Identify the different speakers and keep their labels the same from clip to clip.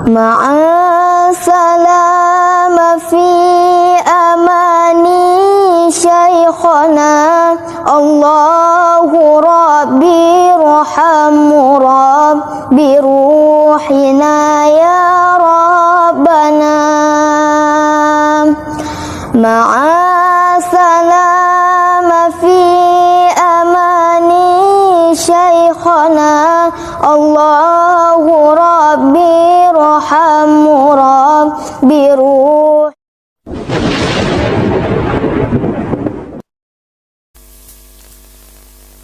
Speaker 1: Ma'a salama fi amani syaikhana Allahu Rabbi rahamu Rabbi ruhina ya Rabbana. Ma'a salama fi amani syaikhana Allahu Rabbi rahamu Rabbi ruh.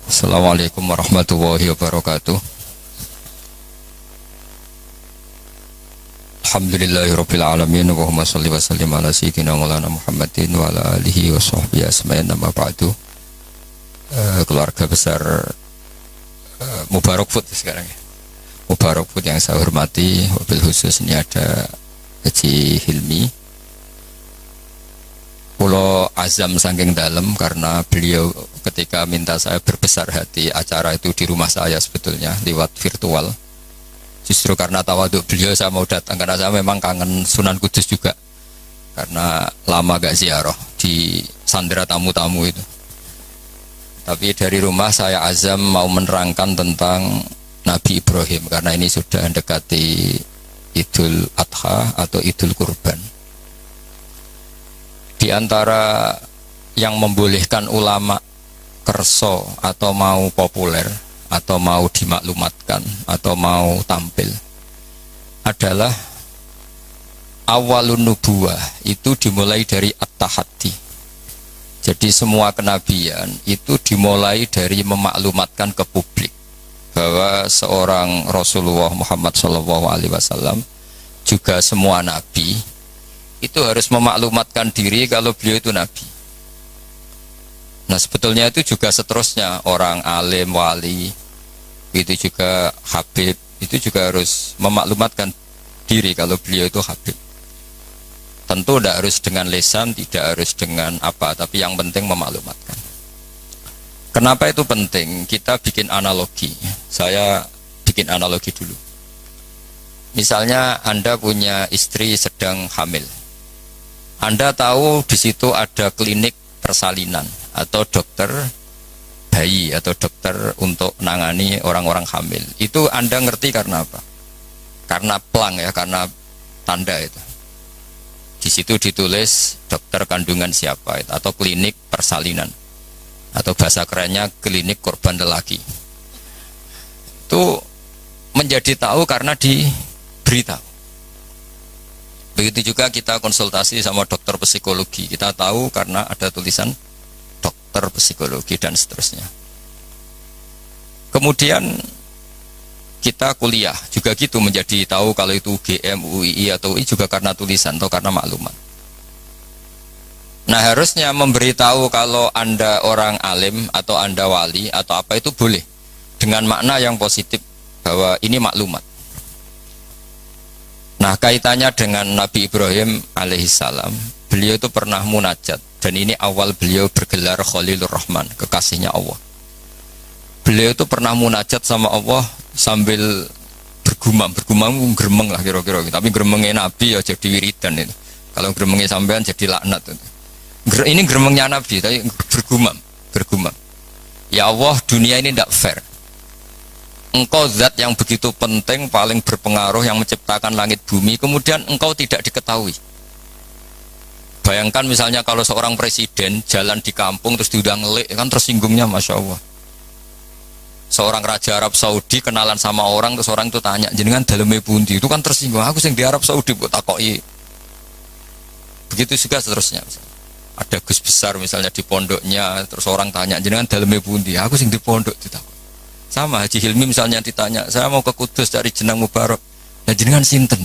Speaker 2: Assalamualaikum warahmatullahi wabarakatuh. Alhamdulillahirabbil alamin wa Allahumma shalli wa sallim ala sayyidina Maulana Muhammadin wa ala alihi wa sahbihi asma'in amma ba'du. Keluarga besar Mubarak Food sekarang ya. Mubarak Food yang saya hormati, wabil khusus ini ada Haji Hilmi. Pulau azam saking dalam karena beliau ketika minta saya berbesar hati acara itu di rumah saya sebetulnya lewat virtual. Justru karena tawaduk beliau saya mau datang karena saya memang kangen Sunan Kudus juga. Karena lama gak ziarah di sandera tamu-tamu itu. Tapi dari rumah saya azam mau menerangkan tentang Nabi Ibrahim karena ini sudah mendekati Idul Adha atau Idul Kurban. Di antara yang membolehkan ulama kerso atau mau populer atau mau dimaklumatkan atau mau tampil adalah awalun nubuwah itu dimulai dari at-tahaddi. Jadi semua kenabian itu dimulai dari memaklumatkan ke publik bahwa seorang Rasulullah Muhammad SAW juga semua nabi itu harus memaklumatkan diri kalau beliau itu nabi. Nah sebetulnya itu juga seterusnya orang alim, wali, itu juga habib, itu juga harus memaklumatkan diri kalau beliau itu habib. Tentu tidak harus dengan lisan, tidak harus dengan apa, tapi yang penting memaklumatkan. Kenapa itu penting? Kita bikin analogi. Saya bikin analogi dulu. Misalnya Anda punya istri sedang hamil. Anda tahu di situ ada klinik persalinan atau dokter bayi atau dokter untuk menangani orang-orang hamil. Itu Anda ngerti karena apa? Karena plang ya, karena tanda itu. Di situ ditulis dokter kandungan siapa itu, atau klinik persalinan. Atau bahasa kerennya klinik korban lelaki. Itu menjadi tahu karena diberitahu. Begitu juga kita konsultasi sama dokter psikologi. Kita tahu karena ada tulisan dokter psikologi dan seterusnya. Kemudian kita kuliah juga gitu menjadi tahu kalau itu UGM, UII atau UI juga karena tulisan atau karena maklumat. Nah harusnya memberitahu kalau Anda orang alim atau Anda wali atau apa itu boleh dengan makna yang positif bahwa ini maklumat. Nah kaitannya dengan Nabi Ibrahim alaihissalam, beliau itu pernah munajat dan ini awal beliau bergelar Khalilur Rahman, kekasihnya Allah. Beliau itu pernah munajat sama Allah sambil bergumam geremeng lah kira-kira, tapi geremengnya Nabi ya jadi wiridan itu. Kalau geremengnya sampean jadi laknat itu. Ini geremengnya Nabi, tapi bergumam. Ya Allah, dunia ini tidak fair. Engkau zat yang begitu penting, paling berpengaruh, yang menciptakan langit bumi, kemudian engkau tidak diketahui. Bayangkan misalnya kalau seorang presiden jalan di kampung terus diundang ngelik, kan tersinggungnya Masya Allah. Seorang raja Arab Saudi kenalan sama orang, terus orang itu tanya, jenengan daleme pundi, itu kan tersinggung. Aku sing di Arab Saudi buat takoi. Begitu juga seterusnya. Ada Gus besar misalnya di pondoknya, terus orang tanya, jenengan daleme pundi, aku sing di pondok ditakoi. Sama Haji Hilmi misalnya ditanya, saya mau ke Kudus dari jenang Mubarak, nah jenengan sinten?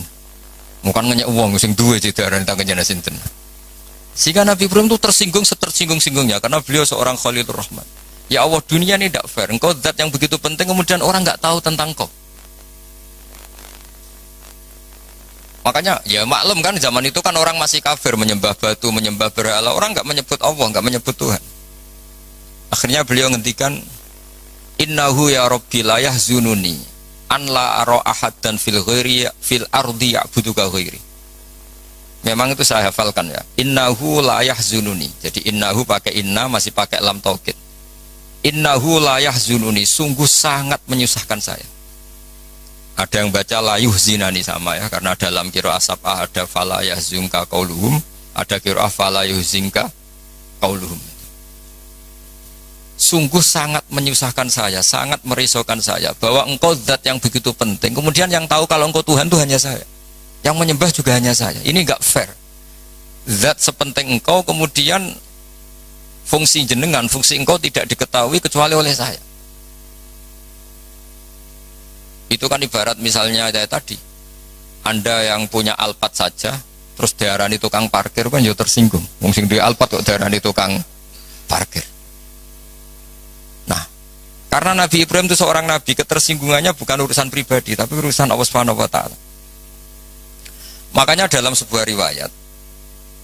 Speaker 2: Bukan ngenyek uang, sing duwe jidaran tangannya sinten. Sehingga Nabi Ibrahim itu tersinggung-singgungnya karena beliau seorang Khalilur Rahman. Ya Allah, dunia ini tidak fair. Engkau zat yang begitu penting, kemudian orang nggak tahu tentang kau. Makanya ya maklum kan zaman itu kan orang masih kafir, menyembah batu, menyembah berhala. Orang nggak menyebut Allah, nggak menyebut Tuhan. Akhirnya beliau ngendikan, Innahu ya Rabbi la yahzununi an la ara ahadan fil ghairi fil ardi ya'buduka ghairi. Memang itu saya hafalkan ya. Innahu la yahzununi. Jadi innahu pakai inna masih pakai lam taukid. Innahu la yahzununi, sungguh sangat menyusahkan saya. Ada yang baca la yuhzinani sama ya, karena dalam qiraah sab'ah ada fala yahzunka qauluhum, ada qiraah fala yuhzinka qauluhum. Sungguh sangat menyusahkan saya, sangat merisaukan saya bahwa engkau zat yang begitu penting. Kemudian yang tahu kalau engkau Tuhan itu hanya saya. Yang menyembah juga hanya saya. Ini enggak fair. Zat sepenting engkau kemudian fungsi jenengan, fungsi engkau tidak diketahui kecuali oleh saya. Itu kan ibarat misalnya kayak tadi. Anda yang punya Alphard saja terus diarani tukang parkir kan ya tersinggung. Wong sing duwe Alphard kok diarani tukang parkir. Nah, karena Nabi Ibrahim itu seorang nabi, ketersinggungannya bukan urusan pribadi, tapi urusan Allah Subhanahu wa taala. Makanya dalam sebuah riwayat,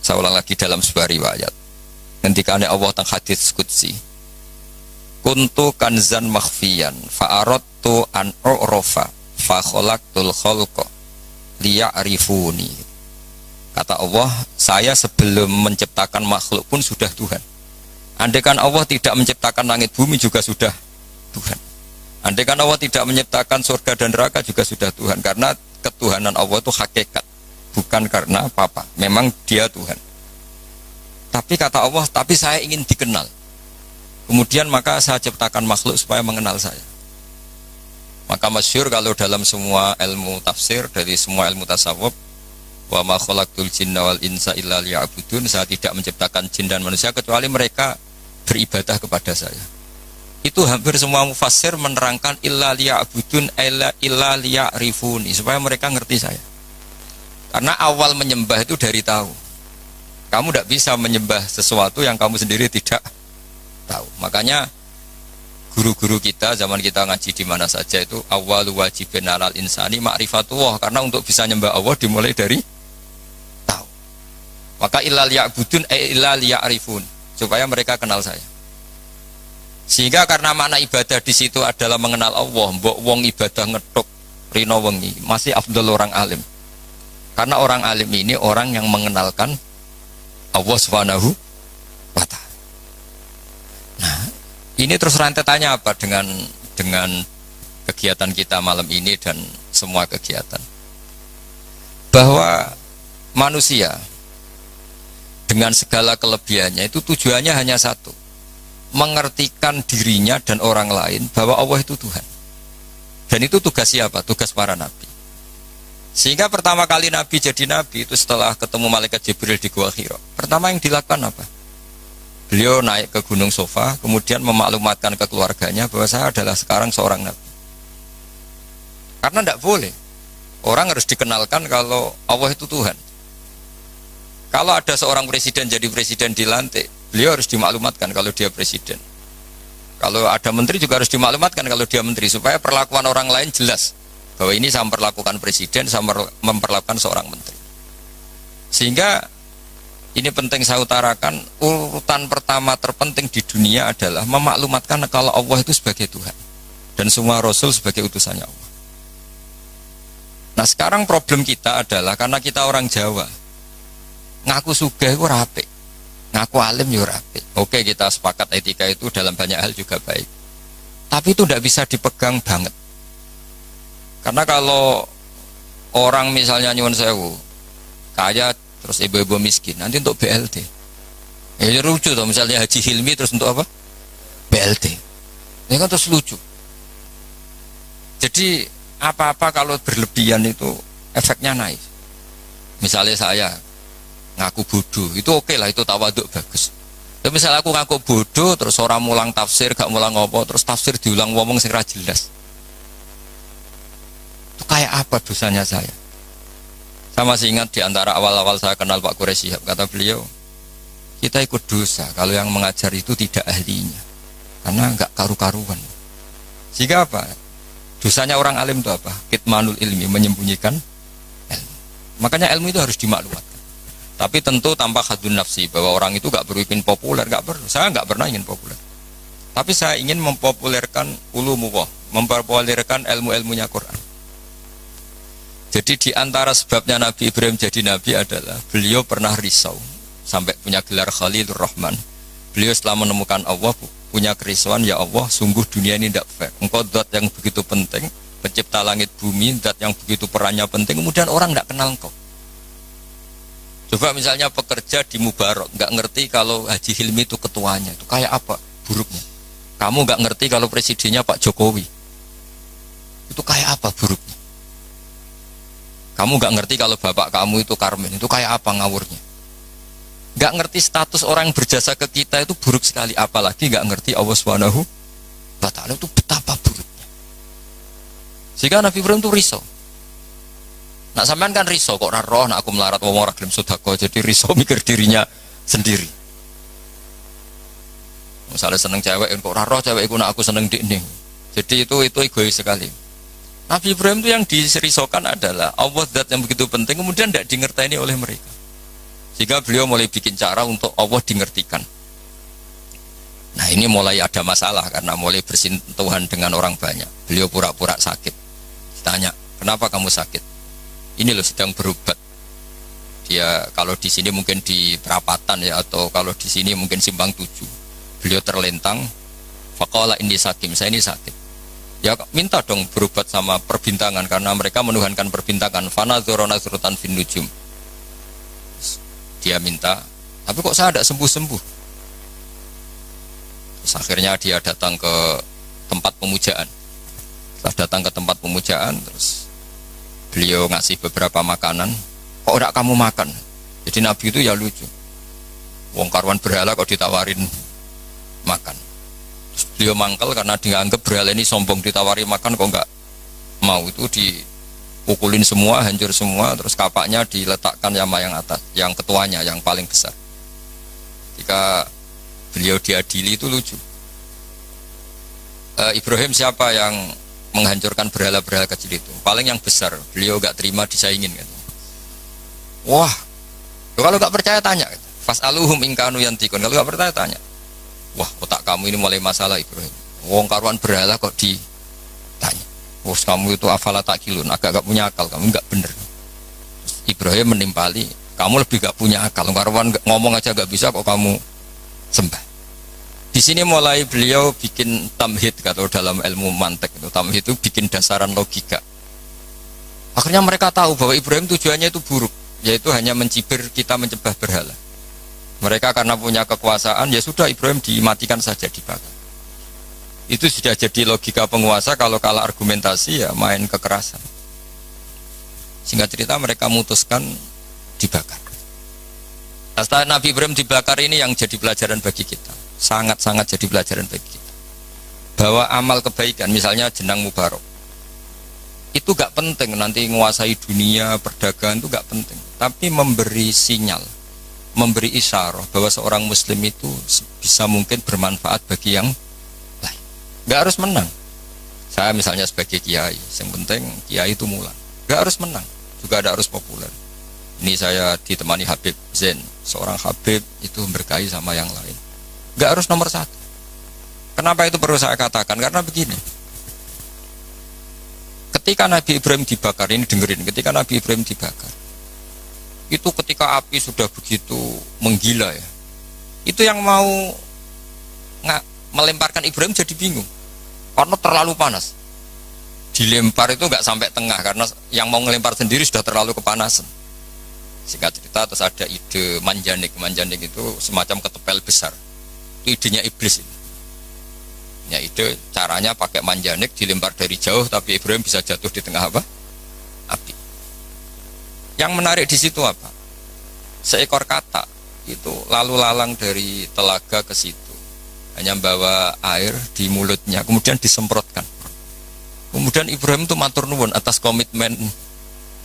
Speaker 2: saya ulang lagi dalam sebuah riwayat, ketika Allah teng hadits qudsi, kuntu kanzan makhfiyan fa aradtu an u'rafa fa khalaqtul khalqa liya'rifuni. Kata Allah, saya sebelum menciptakan makhluk pun sudah Tuhan. Andaikan Allah tidak menciptakan langit bumi juga sudah Tuhan. Andaikan Allah tidak menciptakan surga dan neraka juga sudah Tuhan. Karena ketuhanan Allah itu hakikat, bukan karena apa-apa. Memang dia Tuhan. Tapi kata Allah, tapi saya ingin dikenal. Kemudian maka saya ciptakan makhluk supaya mengenal saya. Maka masyhur kalau dalam semua ilmu tafsir, dari semua ilmu tasawuf, wa ma khalaqtul jinna wal insa illa liya'budun, saya tidak menciptakan jin dan manusia kecuali mereka beribadah kepada saya. Itu hampir semua mufassir menerangkan illa liya'budun illa liya'rifuni, supaya mereka ngerti saya. Karena awal menyembah itu dari tahu. Kamu tidak bisa menyembah sesuatu yang kamu sendiri tidak tahu. Makanya guru-guru kita zaman kita ngaji di mana saja itu awal wajibin alal insani ma'rifatullah, karena untuk bisa nyembah Allah dimulai dari tahu. Maka illa liya'budun illa liya'rifun, supaya mereka kenal saya. Sehingga karena makna ibadah di situ adalah mengenal Allah, mbok wong ibadah ngethuk rino wengi masih afdal orang alim. Karena orang alim ini orang yang mengenalkan Allah Subhanahu wa ta'ala. Nah, ini terus rentetannya apa dengan kegiatan kita malam ini dan semua kegiatan? Bahwa manusia dengan segala kelebihannya itu tujuannya hanya satu, mengertikan dirinya dan orang lain bahwa Allah itu Tuhan. Dan itu tugas siapa? Tugas para nabi. Sehingga pertama kali Nabi jadi Nabi itu setelah ketemu Malaikat Jibril di Gua Hira. Pertama yang dilakukan apa? Beliau naik ke Gunung Sofa, kemudian memaklumatkan ke keluarganya bahwa saya adalah sekarang seorang Nabi. Karena tidak boleh. Orang harus dikenalkan kalau Allah itu Tuhan. Kalau ada seorang presiden jadi presiden dilantik, beliau harus dimaklumatkan kalau dia presiden. Kalau ada menteri juga harus dimaklumatkan kalau dia menteri, supaya perlakuan orang lain jelas. Bahwa ini saya memperlakukan presiden, saya memperlakukan seorang menteri. Sehingga ini penting saya utarakan, urutan pertama terpenting di dunia adalah memaklumatkan kalau Allah itu sebagai Tuhan dan semua Rasul sebagai utusannya Allah. Nah sekarang problem kita adalah karena kita orang Jawa, ngaku sugih itu rapi, ngaku alim juga rapi. Oke, kita sepakat etika itu dalam banyak hal juga baik, tapi itu tidak bisa dipegang banget. Karena kalau orang misalnya nyuwun sewu kaya terus ibu-ibu miskin, nanti untuk BLT. Ya lucu tuh, misalnya Haji Hilmi terus untuk apa? BLT. Ini kan terus lucu. Jadi apa-apa kalau berlebihan itu efeknya naik. Misalnya saya ngaku bodoh, itu oke lah, itu tawaduk bagus. Tapi misalnya aku ngaku bodoh terus orang mulang tafsir, gak mulang apa, terus tafsir diulang ngomong sing ra jelas. Itu kayak apa dosanya saya? Saya masih ingat di antara awal-awal saya kenal Pak Quraisy Shihab, kata beliau, kita ikut dosa kalau yang mengajar itu tidak ahlinya, karena enggak karu-karuan. Sehingga apa? Dosanya orang alim itu apa? Kitmanul ilmi, menyembunyikan ilmu. Makanya ilmu itu harus dimaklumatkan. Tapi tentu tanpa hadun nafsi, bahwa orang itu enggak perlu ingin populer, enggak perlu. Saya enggak pernah ingin populer. Tapi saya ingin mempopulerkan ulumullah, mempopulerkan ilmu-ilmunya Quran. Jadi di antara sebabnya Nabi Ibrahim jadi nabi adalah beliau pernah risau sampai punya gelar Khalilur Rahman. Beliau setelah menemukan Allah punya kerisauan, ya Allah, sungguh dunia ini tidak fair. Engkau zat yang begitu penting, pencipta langit bumi, zat yang begitu perannya penting, kemudian orang tidak kenal engkau. Coba misalnya pekerja di Mubarak nggak ngerti kalau Haji Hilmi itu ketuanya, itu kayak apa buruknya. Kamu nggak ngerti kalau presidennya Pak Jokowi, itu kayak apa buruknya. Kamu nggak ngerti kalau bapak kamu itu Karmen, itu kayak apa ngawurnya. Nggak ngerti status orang yang berjasa ke kita itu buruk sekali, apalagi nggak ngerti Allah Subhanahu wa Ta'ala itu betapa buruknya. Sehingga Nabi Ibrahim itu risau. Nak sampean kan risau kok roh, nak aku melarat wong ora gelem sedekah, jadi risau mikir dirinya sendiri. Misalnya seneng cewek, kok roh cewek iku nak aku seneng dikne. Jadi itu egois sekali. Nabi Ibrahim itu yang dirisaukan adalah Allah zat yang begitu penting kemudian tidak dingerteni oleh mereka. Sehingga beliau mulai bikin cara untuk Allah dingertikan. Nah ini mulai ada masalah karena mulai bersentuhan dengan orang banyak. Beliau pura-pura sakit. Ditanya, kenapa kamu sakit? Ini loh sedang berobat. Dia kalau di sini mungkin di perapatan ya, atau kalau di sini mungkin Simpang 7. Beliau terlentang, faqala inni sakim, saya ini sakit. Ya minta dong berobat sama perbintangan karena mereka menuhankan perbintangan. Fanadzura nazrutan fin nujum. Dia minta, tapi kok saya tidak sembuh-sembuh. Terus akhirnya dia datang ke tempat pemujaan. Setelah datang ke tempat pemujaan, terus beliau ngasih beberapa makanan. Kok tidak kamu makan? Jadi Nabi itu ya lucu. Wong karuan berhala kok ditawarin makan. Terus beliau mangkel karena dianggap berhala ini sombong, ditawari makan kok enggak mau. Itu dipukulin semua, hancur semua, terus kapaknya diletakkan sama yang atas, yang ketuanya, yang paling besar. Jika beliau diadili itu lucu. Ibrahim siapa yang menghancurkan berhala-berhala kecil itu? Paling yang besar, beliau enggak terima disaingin kan. Wah, kalau enggak percaya tanya. Fas'aluhum in kanu yantikun. Kalau enggak percaya tanya. Wah, otak kamu ini mulai masalah Ibrahim. Wong karuan berhala kok ditanya. Wah, kamu itu afala takilun, agak punya akal, kamu enggak bener. Ibrahim menimpali, kamu lebih enggak punya akal. Karuan ngomong aja enggak bisa kok kamu sembah. Di sini mulai beliau bikin tamhid, atau dalam ilmu mantek itu tamhid itu bikin dasaran logika. Akhirnya mereka tahu bahwa Ibrahim tujuannya itu buruk, yaitu hanya mencibir kita menyembah berhala. Mereka karena punya kekuasaan, ya sudah Ibrahim dimatikan saja, dibakar. Itu sudah jadi logika penguasa, kalau kalah argumentasi ya main kekerasan. Singkat cerita mereka memutuskan dibakar. Setelah Nabi Ibrahim dibakar ini yang jadi pelajaran bagi kita. Sangat-sangat jadi pelajaran bagi kita. Bahwa amal kebaikan, misalnya jenang mubarak, itu gak penting nanti menguasai dunia, perdagangan itu gak penting. Tapi memberi sinyal, memberi isyarah bahwa seorang muslim itu bisa mungkin bermanfaat bagi yang lain. Gak harus menang. Saya misalnya sebagai kiai, yang penting kiai itu mulan. Gak harus menang, juga ada harus populer. Ini saya ditemani Habib Zain, seorang Habib itu berkahi sama yang lain. Gak harus nomor satu. Kenapa itu perlu saya katakan? Karena begini, ketika Nabi Ibrahim dibakar, ini dengerin, ketika Nabi Ibrahim dibakar, itu ketika api sudah begitu menggila ya, itu yang mau melemparkan Ibrahim jadi bingung karena terlalu panas. Dilempar itu nggak sampai tengah karena yang mau ngelempar sendiri sudah terlalu kepanasan. Singkat cerita terus ada ide manjanik itu semacam ketepel besar. Itu idenya iblis itu. Ya ide caranya pakai manjanik dilempar dari jauh tapi Ibrahim bisa jatuh di tengah apa? Api. Yang menarik di situ apa? Seekor katak itu lalu lalang dari telaga ke situ, hanya bawa air di mulutnya, kemudian disemprotkan. Kemudian Ibrahim itu matur nuwun atas komitmen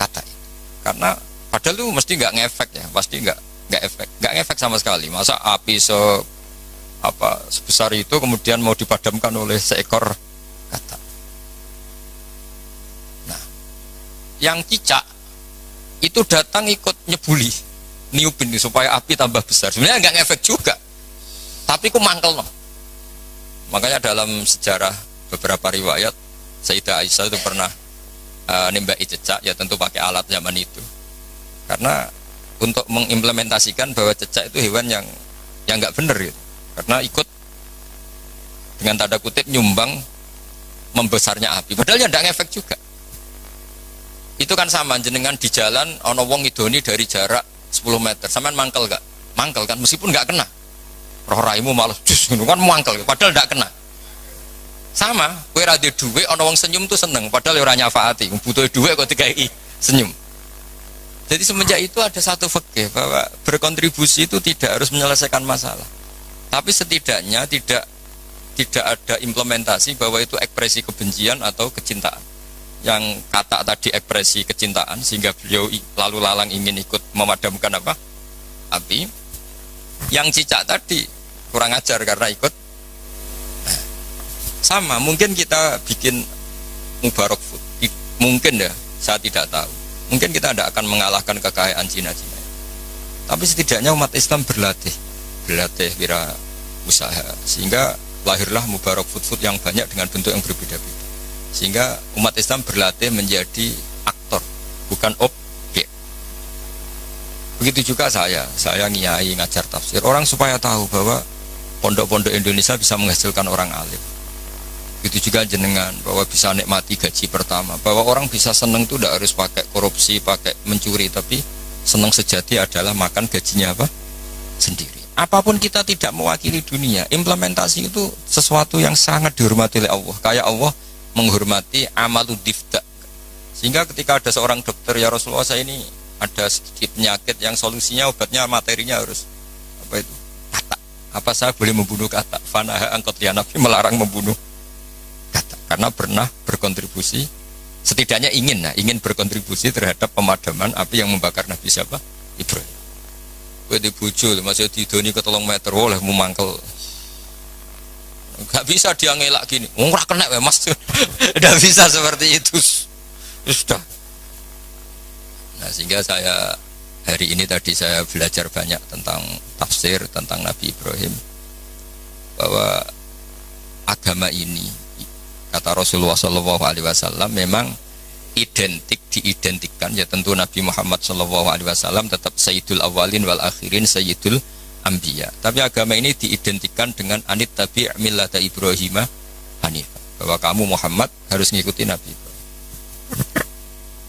Speaker 2: katak itu. Karena padahal itu mesti nggak ngefek ya, pasti nggak ngefek sama sekali. Masa api sebesar itu kemudian mau dipadamkan oleh seekor katak. Nah, yang cicak itu datang ikut nyebuli, niupin supaya api tambah besar. Sebenarnya nggak ngefek juga, tapi ku mangkel no. Makanya dalam sejarah beberapa riwayat Sayyidah Aisyah itu pernah nembaki cecak, ya tentu pakai alat zaman itu. Karena untuk mengimplementasikan bahwa cecak itu hewan yang nggak benar gitu. Karena ikut dengan tanda kutip nyumbang membesarnya api. Padahal ya nggak ngefek juga. Itu kan sama jenengan di jalan ono wong idoni dari jarak 10 meter. Sampean mangkel gak? Mangkel kan meskipun nggak kena. Roh raimu malah jus kan mangkel padahal nggak kena. Sama, kowe ra duwe dhuwit ana wong senyum tuh seneng padahal ora nyafaati. Butuh dhuwit kok dikai senyum. Jadi semenjak itu ada satu fikih bahwa berkontribusi itu tidak harus menyelesaikan masalah. Tapi setidaknya tidak ada implementasi bahwa itu ekspresi kebencian atau kecintaan. Yang kata tadi ekspresi kecintaan sehingga beliau lalu lalang ingin ikut memadamkan apa? Api. Yang cicak tadi kurang ajar karena ikut. Nah, sama, mungkin kita bikin Mubarak Food. Mungkin ya, saya tidak tahu. Mungkin kita tidak akan mengalahkan kekayaan Cina-Cina. Tapi setidaknya umat Islam berlatih wira usaha sehingga lahirlah Mubarak Food yang banyak dengan bentuk yang berbeda-beda. Sehingga umat Islam berlatih menjadi aktor, bukan objek. Begitu juga saya ngiyai ngajar tafsir. Orang supaya tahu bahwa pondok-pondok Indonesia bisa menghasilkan orang alim. Begitu juga jenengan bahwa bisa nikmati gaji pertama, bahwa orang bisa senang itu tidak harus pakai korupsi, pakai mencuri, tapi senang sejati adalah makan gajinya apa? Sendiri. Apapun kita tidak mewakili dunia, implementasi itu sesuatu yang sangat dihormati oleh Allah. Kayak Allah menghormati amalu difda. Sehingga ketika ada seorang dokter, ya Rasulullah saya ini ada sedikit penyakit yang solusinya obatnya materinya harus apa itu? Kata. Apa saya boleh membunuh kata? Fanaha angkot ya Nabi melarang membunuh kata karena pernah berkontribusi, setidaknya ingin berkontribusi terhadap pemadaman api yang membakar Nabi siapa? Ibrahim. Kowe dibujuk masih didoni ke 3 meter oleh mumangkel. Gak bisa dia ngelak gini. Ora kena we Mas. Tidak bisa seperti itu. Sudah. Nah, sehingga saya hari ini tadi saya belajar banyak tentang tafsir tentang Nabi Ibrahim, bahwa agama ini kata Rasulullah SAW memang diidentikan ya tentu Nabi Muhammad SAW tetap Sayyidul Awalin wal Akhirin Sayyidul Anbiya. Tapi agama ini diidentikan dengan anit tabi' millata Ibrahim hanifah, bahwa kamu Muhammad harus mengikuti Nabi Ibrahim.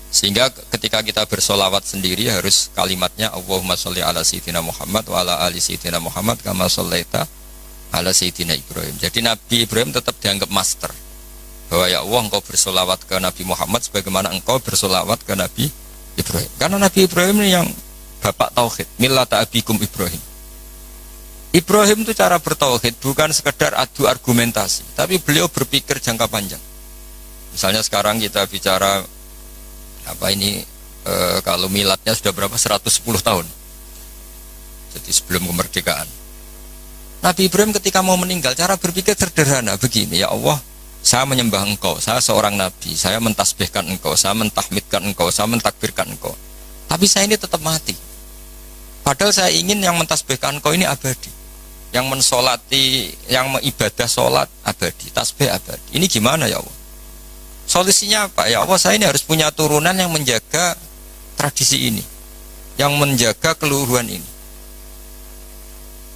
Speaker 2: Sehingga ketika kita bersolawat sendiri harus kalimatnya Allahumma sholli ala sayyidina Muhammad wa ala ali sayyidina Muhammad kama shollaita ala sayyidina Ibrahim. Jadi Nabi Ibrahim tetap dianggap master, bahwa ya Allah engkau bersolawat ke Nabi Muhammad sebagaimana engkau bersolawat ke Nabi Ibrahim. Karena Nabi Ibrahim ini yang bapak tauhid, millata abikum Ibrahim. Ibrahim itu cara bertauhid bukan sekedar adu argumentasi, tapi beliau berpikir jangka panjang. Misalnya sekarang kita bicara kalau miladnya sudah berapa? 110 tahun. Jadi sebelum kemerdekaan. Nabi Ibrahim ketika mau meninggal, cara berpikir sederhana begini, ya Allah, saya menyembah engkau, saya seorang nabi, saya mentasbihkan engkau, saya mentahmidkan engkau, saya mentakbirkan engkau. Tapi saya ini tetap mati. Padahal saya ingin yang mentasbihkan engkau ini abadi, yang mensolati, yang mengibadah solat abadi, tasbih abadi. Ini gimana ya Allah? Solusinya apa? Ya Allah, saya ini harus punya turunan yang menjaga tradisi ini, yang menjaga keluhuran ini.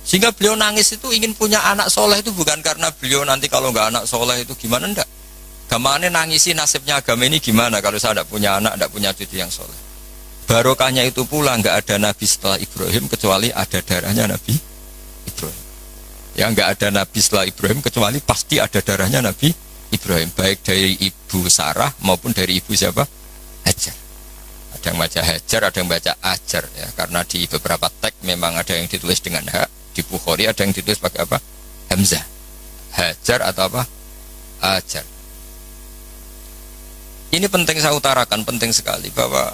Speaker 2: Sehingga beliau nangis itu ingin punya anak soleh itu bukan karena beliau nanti kalau nggak anak soleh itu gimana, enggak. Gamane nangisi nasibnya agama ini gimana kalau saya tidak punya anak, tidak punya cucu yang soleh. Barokahnya itu pula nggak ada nabi setelah Ibrahim kecuali ada darahnya Nabi Ibrahim. Ya nggak ada nabi setelah Ibrahim kecuali pasti ada darahnya Nabi Ibrahim, baik dari ibu Sarah maupun dari ibu siapa? Hajar. Ada yang baca Hajar, ada yang baca Ajar ya, karena di beberapa teks memang ada yang ditulis dengan hak. Di Bukhari ada yang ditulis pakai apa? Hamzah. Hajar atau apa? Ajar. Ini penting saya utarakan, penting sekali, bahwa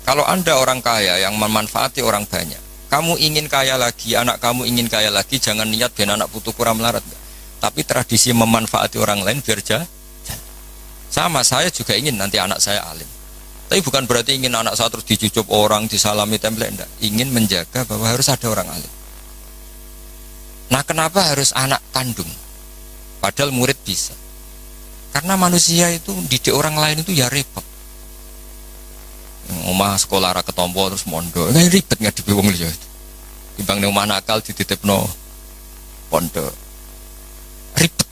Speaker 2: kalau Anda orang kaya yang memanfaati orang banyak, kamu ingin kaya lagi, anak kamu ingin kaya lagi, jangan niat biar anak putu kurang melarat. Tapi tradisi memanfaati orang lain biar jalan. Sama, saya juga ingin nanti anak saya alim. Tapi bukan berarti ingin anak saya terus dicucup orang, disalami template, enggak. Ingin menjaga bahwa harus ada orang alim. Nah, kenapa harus anak kandung? Padahal murid bisa. Karena manusia itu didik orang lain itu ya repot. Omah sekolah ra ketompo terus mondok. Kan ribet ngadepi wong liya itu. Timbang ning omah nakal dititipno pondok. Ribet.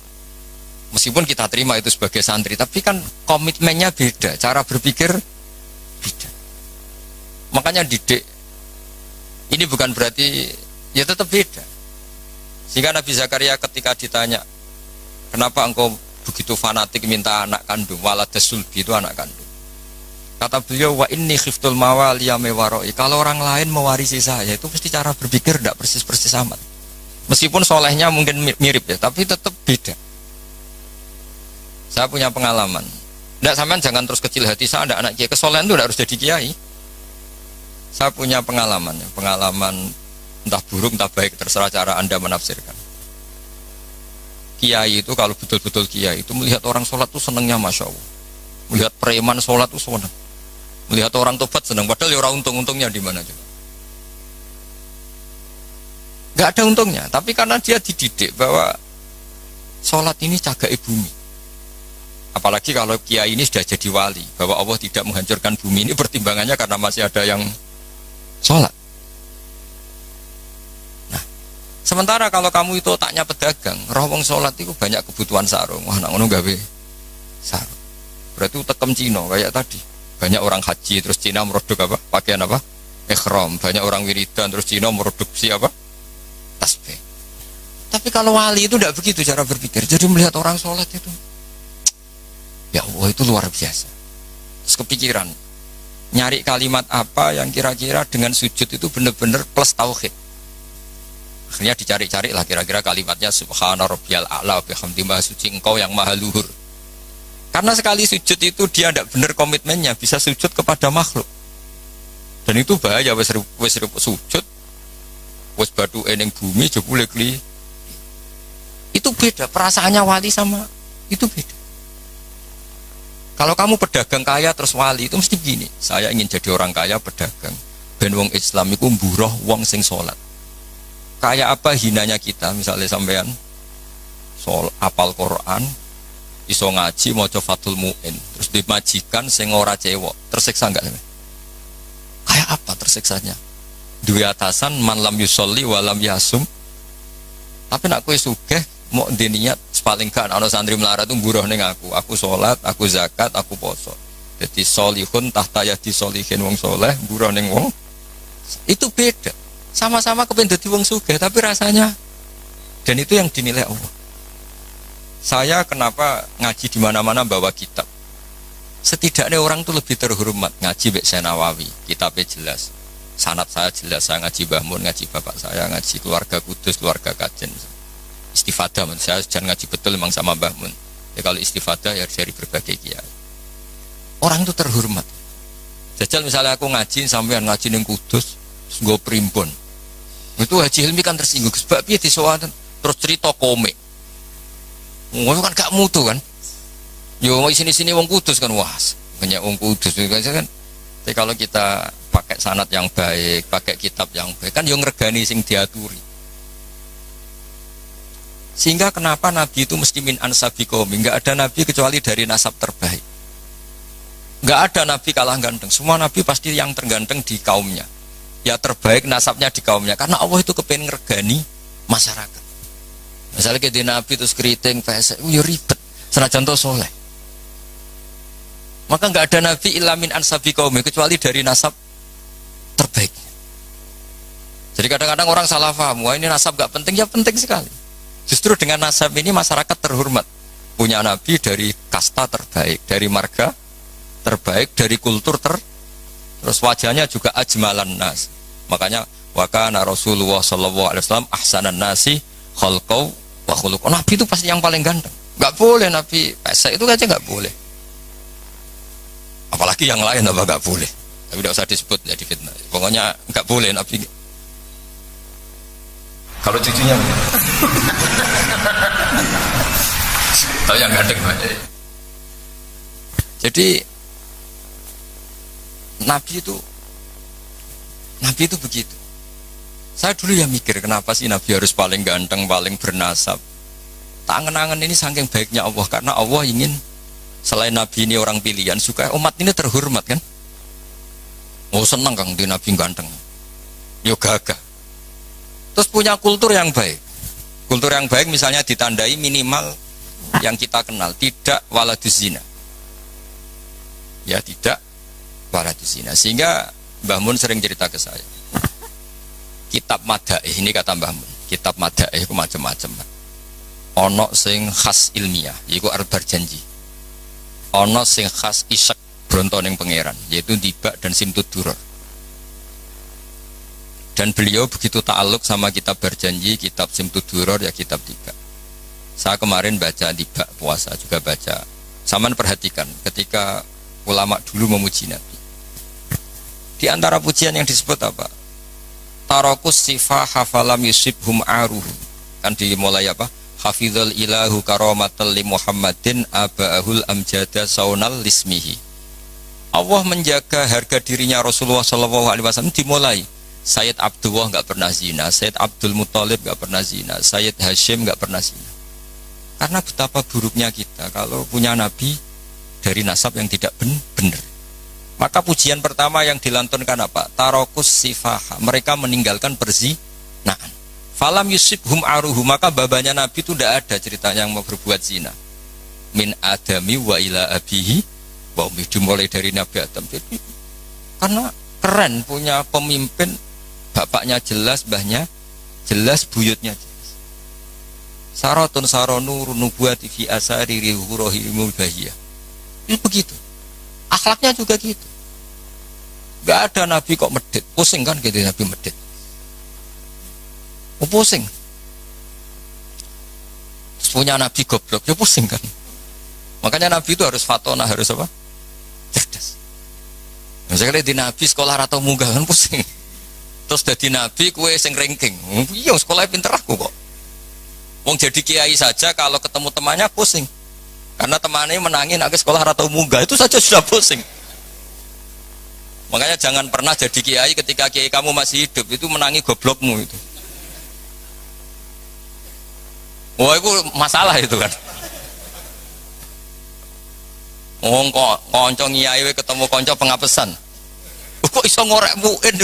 Speaker 2: Meskipun kita terima itu sebagai santri, tapi kan komitmennya beda, cara berpikir beda. Makanya didik ini bukan berarti ya tetap beda. Sehingga Nabi Zakaria ketika ditanya, kenapa engkau begitu fanatik minta anak kandung, waladas sulbi itu anak kandung. Kata beliau, wa inni khiftul mawaliya mewaroi. Kalau orang lain mewarisi saya, itu pasti cara berpikir tidak persis-persis amat. Meskipun solehnya mungkin mirip ya, tapi tetap beda. Saya punya pengalaman. Tidak, sampean jangan terus kecil hati, saya ada anak kiai. Kesolehan itu tidak harus jadi kiai. Saya punya pengalaman entah buruk entah baik, terserah cara Anda menafsirkan. Kiai itu kalau betul-betul kiai itu melihat orang sholat itu senengnya masya Allah. Melihat preman sholat itu seneng. Melihat orang tobat seneng. Padahal ya orang untung-untungnya di mana juga. Gak ada untungnya. Tapi karena dia dididik bahwa sholat ini cagai bumi. Apalagi kalau kiai ini sudah jadi wali, bahwa Allah tidak menghancurkan bumi ini, pertimbangannya karena masih ada yang sholat. Nah, sementara kalau kamu itu otaknya pedagang, roh wong sholat itu banyak kebutuhan sarung. Wah, nak ngono gawe sarung. Berarti tekem Cina kayak tadi. Banyak orang haji terus Cina merodok apa? Pakaian apa? Ihram. Banyak orang wiridan terus Cina merodupsi apa? Tasbih. Tapi kalau wali itu tidak begitu cara berpikir. Jadi melihat orang sholat itu, ya Allah itu luar biasa. Terus kepikiran nyari kalimat apa yang kira-kira dengan sujud itu benar-benar plus tauhid. Akhirnya dicari-cari lah kira-kira kalimatnya subhana rabbiyal a'la bihamdi, maha suci engkau yang maha luhur. Karena sekali sujud itu dia tidak benar komitmennya, bisa sujud kepada makhluk. Dan itu bahaya, wis sujud wis batu eneng bumi jebule kli. Itu beda, perasaannya wali sama itu beda. Kalau kamu pedagang kaya terus wali itu mesti begini, saya ingin jadi orang kaya pedagang ben wong Islam iku mburoh wong sing salat. Kayak apa hinanya kita, misalnya sampean apal Quran, iso ngaji maca Fathul Mu'in, terus dimajikan sing ora cewek, tersiksa enggak? Kayak apa tersiksanya? Dua atasan man lam yusolli wa lam yasum. Tapi nak kowe sugih mau di niat paling gak ana santri melarat itu buruh ning aku salat, aku zakat, aku poso. Jadi solihun tahta yadi solihin wong soleh, buruh ning wong. Itu beda. Sama-sama kepen dadi wong sugih tapi rasanya, dan itu yang dinilai Allah. Saya kenapa ngaji di mana-mana bawa kitab? Setidaknya orang itu lebih terhormat ngaji Mbak Nawawi, kitabnya jelas. Sanad saya jelas, saya ngaji Mbah Mun, ngaji bapak saya, ngaji keluarga Kudus, keluarga Kajen. Istifadah, saya jangan ngaji betul memang sama Mbah Mun. Ya kalau istifadah ya dari berbagai kiai. Orang itu terhormat. Jajal misalnya aku ngaji sampean ngaji ning Kudus, nggo primbon. Itu Haji Hilmi kan tersinggung, sebab piye disowan terus cerita komik. Wong kan gak mutu kan. Yo sini-sini wong Kudus kan, wah, banyak wong Kudus kan. Tapi kalau kita pakai sanad yang baik, pakai kitab yang baik, kan yo ngregani sing diaturi. Sehingga kenapa Nabi itu mesti min ansabi qaumi? Enggak ada nabi kecuali dari nasab terbaik. Enggak ada nabi kalah ganteng. Semua nabi pasti yang terganteng di kaumnya. Ya terbaik nasabnya di kaumnya, karena Allah itu kepengen ngregani masyarakat. Misalnya kayak di Nabi terus keriting, pesek, yo ribet. Senajan to soleh. Maka nggak ada Nabi ilamin ansabi kaum kecuali dari nasab terbaik. Jadi kadang-kadang orang salah paham, wah ini nasab nggak penting, ya penting sekali. Justru dengan nasab ini masyarakat terhormat. Punya Nabi dari kasta terbaik, dari marga terbaik, dari kultur terus wajahnya juga ajmalan nas. Makanya wa kana Rasulullah sallallahu alaihi wasallam ahsanan nasi khalqau wa khuluq. Nabi itu pasti yang paling ganteng. Enggak boleh Nabi pesek itu aja enggak boleh. Apalagi yang lain apa enggak boleh. Tapi tidak usah disebut jadi fitnah. Pokoknya enggak boleh Nabi. Kalau cucunya tahu yang ganteng aja. Jadi Nabi itu begitu. Saya dulu ya mikir kenapa sih Nabi harus paling ganteng, paling bernasab. Tak angen-angen ini saking baiknya Allah, karena Allah ingin Selain Nabi ini orang pilihan, supaya umat ini terhormat kan. Oh senang Kang di Nabi ganteng. Yo gagah. Terus punya kultur yang baik. Kultur yang baik misalnya ditandai minimal yang kita kenal, tidak waladuz zina. Ya tidak waladuz zina. Sehingga Mbah Mun sering cerita ke saya. Kitab Madaih ini kata Mbah Mun. Kitab Madaih itu macam-macam. Ono sing khas ilmiah, yaitu arbar janji. Ono sing khas isak brontoning pangeran, yaitu Dibak dan Simtud Duror. Dan beliau begitu ta'aluk sama kitab berjanji, kitab Simtud Duror, ya kitab Dibak. Saya kemarin baca Dibak puasa juga baca. Saman perhatikan ketika ulama dulu memuji Nabi. Di antara pujian yang disebut apa? Tarokus sifah hafalam yusibhum aruhu. Kan dimulai apa? Hafizul ilahu karomatal li Muhammadin aba'ahul amjada saunal lismihi. Allah menjaga harga dirinya Rasulullah SAW dimulai. Sayyid Abdullah nggak pernah zina, Sayyid Abdul Muttalib nggak pernah zina, Sayyid Hashim nggak pernah zina. Karena betapa buruknya kita kalau punya Nabi dari nasab yang tidak benar. Maka pujian pertama yang dilantunkan apa? Tarokus sifaha. Mereka meninggalkan perzinahan. Falam yusibhum aruhu. Maka babanya Nabi itu tidak ada ceritanya yang mau berbuat zina. Min adami wa ila abihi. Dimulai dari Nabi Adam. Jadi karena keren punya pemimpin, bapaknya jelas, mbahnya jelas, buyutnya jelas. Saratun saronur nubuati fi asari rihurohimul bahiyah. Itu begitu. Akhlaknya juga gitu. Gak ada Nabi kok medit. Pusing kan gitu Nabi medit. Oh pusing. Terus punya Nabi goblok, ya pusing kan. Makanya Nabi itu harus fatona, harus apa? Cerdas. Misalnya di Nabi sekolah atau munggah kan pusing. Terus jadi Nabi kue sing ranking. Iya sekolahnya pinter aku kok. Wong jadi kiai saja kalau ketemu temannya pusing. Karena temannya menangin ke sekolah atau munggah itu saja sudah pusing. Makanya jangan pernah jadi kiai ketika kiai kamu masih hidup itu menangi goblokmu itu. Wah itu masalah itu kan. Wong kok konco kiai ketemu konco pengapesan. Kok iso ngorek muin.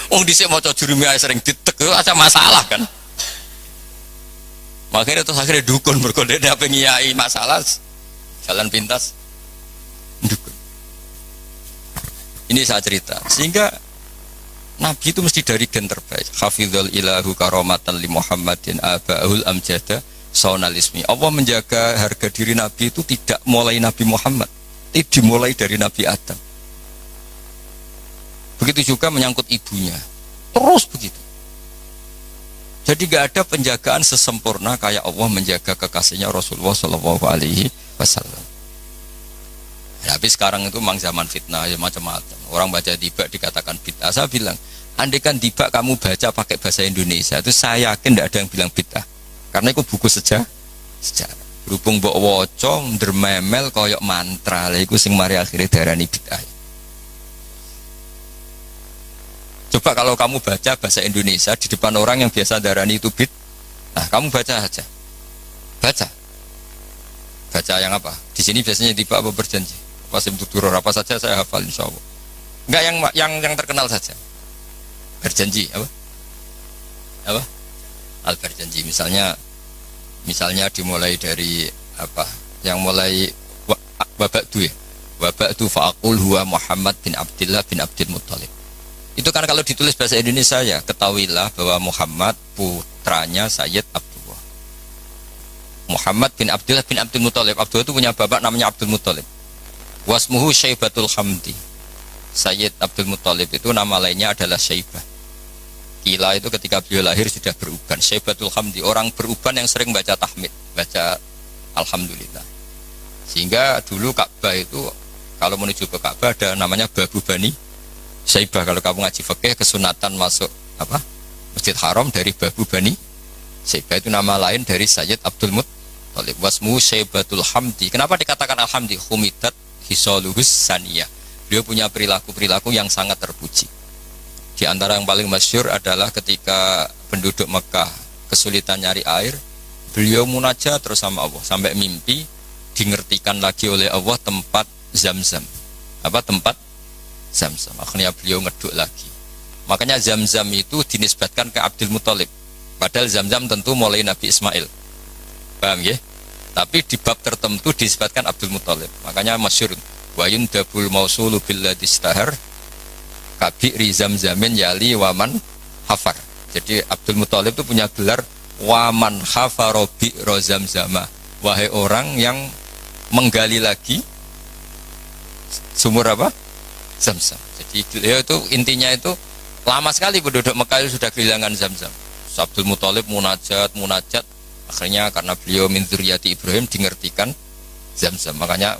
Speaker 2: Wong dhisik maca jurumiyah sering ditek itu ada masalah kan. Makanya terus akhirnya dukun berkode apa ngiyai masalah jalan pintas dukun. Ini saya cerita sehingga Nabi itu mesti dari gen terbaik. Hafizul ilahu karomatan li Muhammadin aba'ul amjada saunalismi. Allah menjaga harga diri Nabi itu tidak mulai Nabi Muhammad, tapi dimulai dari Nabi Adam. Begitu juga menyangkut ibunya, terus begitu. Jadi gak ada penjagaan sesempurna kayak Allah menjaga kekasihnya Rasulullah Shallallahu Alaihi Wasallam. Tapi sekarang itu memang zaman fitnah ya macam-macam. Orang baca Dibak dikatakan bid'ah. Saya bilang, andaikan Dibak kamu baca pakai bahasa Indonesia itu saya yakin tidak ada yang bilang bid'ah. Karena itu buku sejarah. Berhubung mbok waca ndermemel koyok mantra, lha iku sing mari akhire darani bid'ah. Coba kalau kamu baca bahasa Indonesia di depan orang yang biasa darani itu bid, nah kamu baca aja, baca yang apa? Di sini biasanya Dibak apa berjanji, apa Simtud Duror apa saja saya hafal insya Allah. Enggak yang terkenal saja. Berjanji apa? Al berjanji misalnya dimulai dari apa? Yang mulai wabaktu ya, wabaktu fa'aqul huwa Muhammad bin Abdillah bin Abdul Muttalib. Itu kan kalau ditulis bahasa Indonesia ya, ketahuilah bahwa Muhammad putranya Sayyid Abdullah. Muhammad bin Abdullah bin Abdul Muttalib. Abdullah itu punya bapak namanya Abdul Muttalib. Wasmuhu Syaibatul Hamdi. Sayyid Abdul Muttalib itu nama lainnya adalah Syaibah. Kila itu ketika beliau lahir sudah beruban. Syaibatul Hamdi, orang beruban yang sering baca tahmid, baca Alhamdulillah. Sehingga dulu Ka'bah itu kalau menuju ke Ka'bah ada namanya Babu Bani Syaibah. Kalau kamu ngaji fikih kesunatan masuk apa Masjid Haram dari Babu Bani Syaibah, itu nama lain dari Sayyid Abdul Muttalib. Wasmu Syaibatul Hamdi. Kenapa dikatakan Alhamdi? Humidat hisaluhus saniyah. Beliau punya perilaku-perilaku yang sangat terpuji. Di antara yang paling masyhur adalah ketika penduduk Mekah kesulitan nyari air, beliau munajat terus sama Allah sampai mimpi dingertikan lagi oleh Allah tempat Zam-Zam. Apa tempat Zam-Zam? Akhirnya beliau ngeduk lagi. Makanya Zam-Zam itu dinisbatkan ke Abdul Muthalib. Padahal Zam-Zam tentu mulai Nabi Ismail. Paham ya? Tapi di bab tertentu dinisbatkan Abdul Muthalib. Makanya masyhur wa yundabul mausulu billadhi istahar kabi'ri Zam-Zamin yali waman hafar. Jadi Abdul Muthalib itu punya gelar waman hafarobi rozam-zama, wahai orang yang menggali lagi sumur apa? Zam-Zam. Jadi beliau itu intinya itu lama sekali penduduk Mekah itu sudah kehilangan Zam-Zam. Abdul Muthalib munajat, akhirnya karena beliau min dzurriyyati Ibrahim dingertikan Zam-Zam. Makanya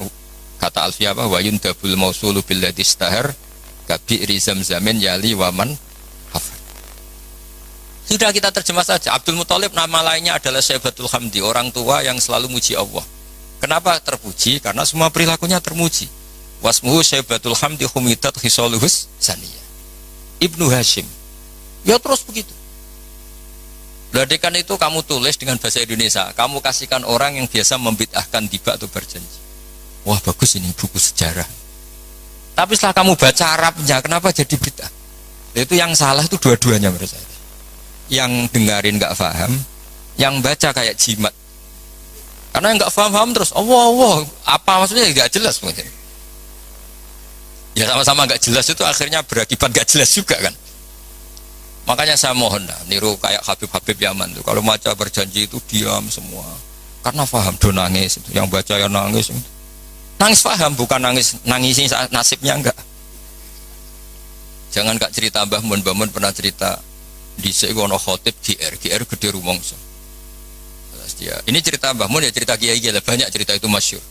Speaker 2: kata Alfiyah apa? Wa yundabul mausulu billadhi istahar kabi'ri Zam-Zamin yali waman hafar. Sudah kita terjemah saja. Abdul Muthalib nama lainnya adalah Syaibatul Hamdi, orang tua yang selalu muji Allah. Kenapa terpuji? Karena semua perilakunya termuji. Wasmuhu Syaibatul Hamdi humidat khisaluhus saniyah. Ibnu Hashim. Ya terus begitu. Ladekan itu kamu tulis dengan bahasa Indonesia. Kamu kasihkan orang yang biasa membid'ahkan tiba atau berjanji. Wah bagus ini buku sejarah. Tapi setelah kamu baca Arabnya, kenapa jadi bid'ah? Itu yang salah itu dua-duanya menurut saya. Yang dengarin nggak paham, yang baca kayak jimat. Karena yang nggak paham terus, Allah, apa maksudnya nggak jelas mungkin. Ya sama-sama nggak jelas itu akhirnya berakibat nggak jelas juga kan. Makanya saya mohon niru kayak Habib Yaman tuh. Kalau baca berjanji itu diam semua, karena paham do nangis. Yang baca ya nangis. Nangis paham bukan nangisin nasibnya enggak. Jangan nggak cerita Mbah Mun pernah cerita. Di sekolah khotib GR gede rumongso. Ini cerita Mbah Mun ya cerita kiai lah banyak cerita itu masyhur.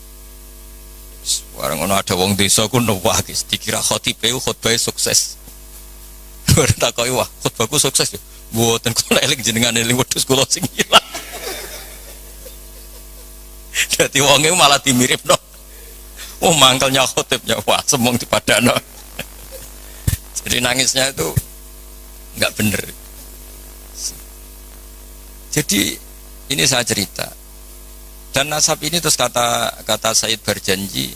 Speaker 2: Orang ono ada wong desa ku wah guys dikira khotib khotbah sukses. Ora takoki wah khotbahku sukses yo. Mboten kula eling jenengan eling wedhus kula sing ilang. Dadi wonge malah dimiripno. Oh mangkelnya khotibnya wah semong dipadano. Jadi nangisnya itu enggak bener. Jadi ini saya cerita dan nasab ini terus kata Said Barjanji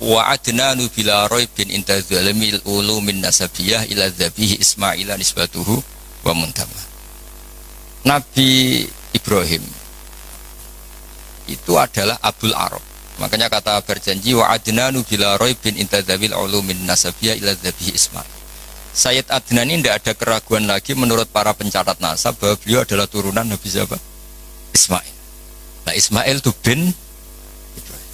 Speaker 2: wa adnanu bila raibin inda zalimil ulumin nasabiyah ila dzabihi Ismaila nisbatuhu wa muntama. Nabi Ibrahim itu adalah Abul Arab. Makanya kata Barjanji wa adnanu bila raibin inda dzabil ulumin nasabiyah ila dzabihi Ismail. Sayyid Adnan ini tidak ada keraguan lagi menurut para pencatat nasab bahwa beliau adalah turunan Nabi siapa? Ismail. Nah Ismail itu bin Ibrahim.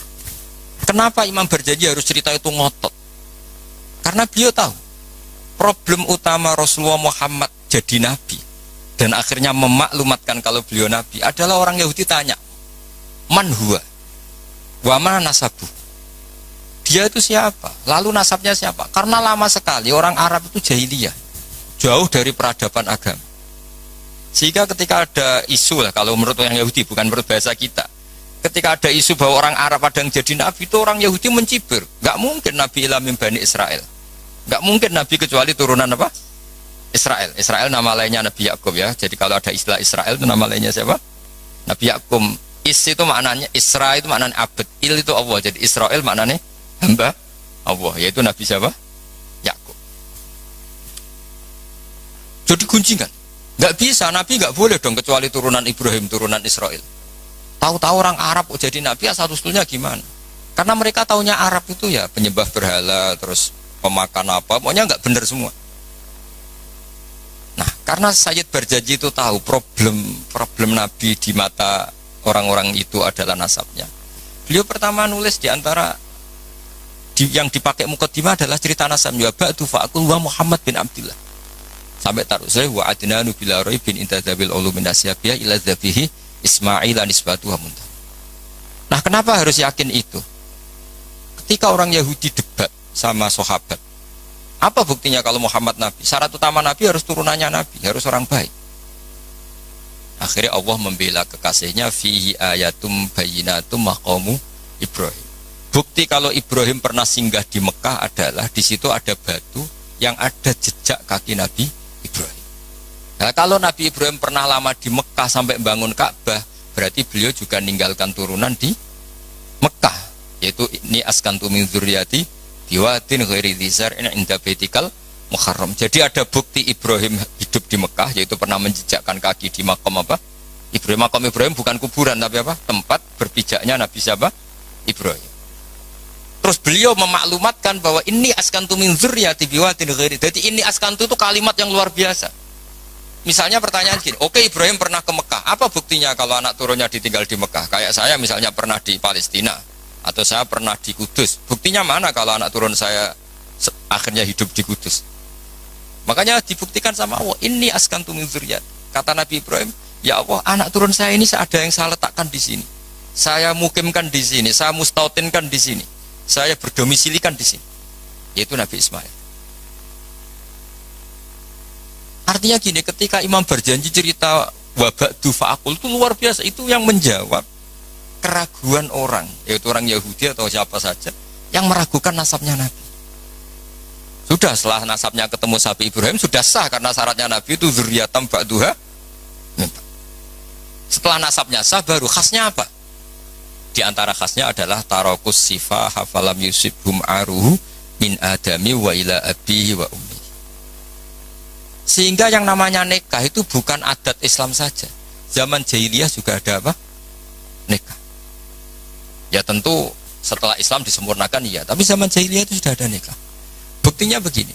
Speaker 2: Kenapa Imam Barjanji harus cerita itu ngotot? Karena beliau tahu problem utama Rasulullah Muhammad jadi Nabi dan akhirnya memaklumatkan kalau beliau Nabi adalah orang Yahudi tanya man huwa wa ma nasabu. Dia itu siapa? Lalu nasabnya siapa? Karena lama sekali orang Arab itu jahiliyah, jauh dari peradaban agama. Sehingga ketika ada isu lah, kalau menurut orang Yahudi bukan menurut bahasa kita, ketika ada isu bahwa orang Arab ada yang jadi Nabi itu orang Yahudi mencibir. Gak mungkin Nabi ilamin Bani Israel. Gak mungkin Nabi kecuali turunan apa? Israel. Israel nama lainnya Nabi Yakub ya. Jadi kalau ada istilah Israel itu nama lainnya siapa? Nabi Yakub. Is itu maknanya Isra itu maknanya abad. Il itu Allah. Jadi Israel maknanya hamba Allah, yaitu Nabi siapa? Yakub. Jadi gunjingan. Nggak bisa, Nabi nggak boleh dong kecuali turunan Ibrahim, turunan Israel. Tahu-tahu orang Arab jadi Nabi asal-usulnya gimana? Karena mereka taunya Arab itu ya penyembah berhala, terus pemakan apa, pokoknya nggak benar semua. Nah, karena Sayyid Barjanji itu tahu problem Nabi di mata orang-orang itu adalah nasabnya. Beliau pertama nulis di antara yang dipakai mukaddimah adalah cerita nasab ya ba'du fa'akul wa Muhammad bin Abdullah sampai taruh saya wa adnanu bila raibin inta dzabil ulumin nasyabiyah ila dzabihi Ismaila nisbatuha muntah. Nah kenapa harus yakin itu? Ketika orang Yahudi debat sama sahabat, apa buktinya kalau Muhammad Nabi? Syarat utama Nabi harus turunannya Nabi, harus orang baik. Akhirnya Allah membela kekasihnya fihi ayatum bayyinatum maqamu Ibrahim. Bukti kalau Ibrahim pernah singgah di Mekah adalah di situ ada batu yang ada jejak kaki Nabi Ibrahim. Nah, kalau Nabi Ibrahim pernah lama di Mekah sampai bangun Ka'bah, berarti beliau juga meninggalkan turunan di Mekah, yaitu ini askantu min dzurriyyati biwadin ghairi dzar inda baitikal muharram. Jadi ada bukti Ibrahim hidup di Mekah, yaitu pernah menjejakkan kaki di makam apa? Ibrahim. Makam Ibrahim bukan kuburan tapi apa? Tempat berpijaknya Nabi siapa? Ibrahim. Terus beliau memaklumatkan bahwa ini askantu min dzurriyyati biwadin ghairi. Jadi ini askantu itu kalimat yang luar biasa. Misalnya pertanyaan gini, oke Ibrahim pernah ke Mekah, apa buktinya kalau anak turunnya ditinggal di Mekah? Kayak saya misalnya pernah di Palestina, atau saya pernah di Kudus. Buktinya mana kalau anak turun saya akhirnya hidup di Kudus? Makanya dibuktikan sama Allah, ini askantu min dzurriyyati. Kata Nabi Ibrahim, ya Allah, anak turun saya ini ada yang saya letakkan di sini. Saya mukimkan di sini, saya mustautinkan di sini. Saya berdomisilikan di sini. Yaitu Nabi Ismail. Artinya gini, ketika Imam berjanji cerita waba'du fa'akul itu luar biasa, itu yang menjawab keraguan orang, yaitu orang Yahudi atau siapa saja yang meragukan nasabnya Nabi. Sudah setelah nasabnya ketemu sapi Ibrahim sudah sah karena syaratnya Nabi itu dzurriyyatan ba'duha. Setelah nasabnya sah baru khasnya apa? Di antara khasnya adalah tarakus sifah hafalam yusibhum aruhu min adami wa ila abihi wa ummi. Sehingga yang namanya nikah itu bukan adat Islam saja. Zaman jahiliyah juga ada apa? Nikah. Ya tentu setelah Islam disempurnakan iya, tapi zaman jahiliyah itu sudah ada nikah. Buktinya begini.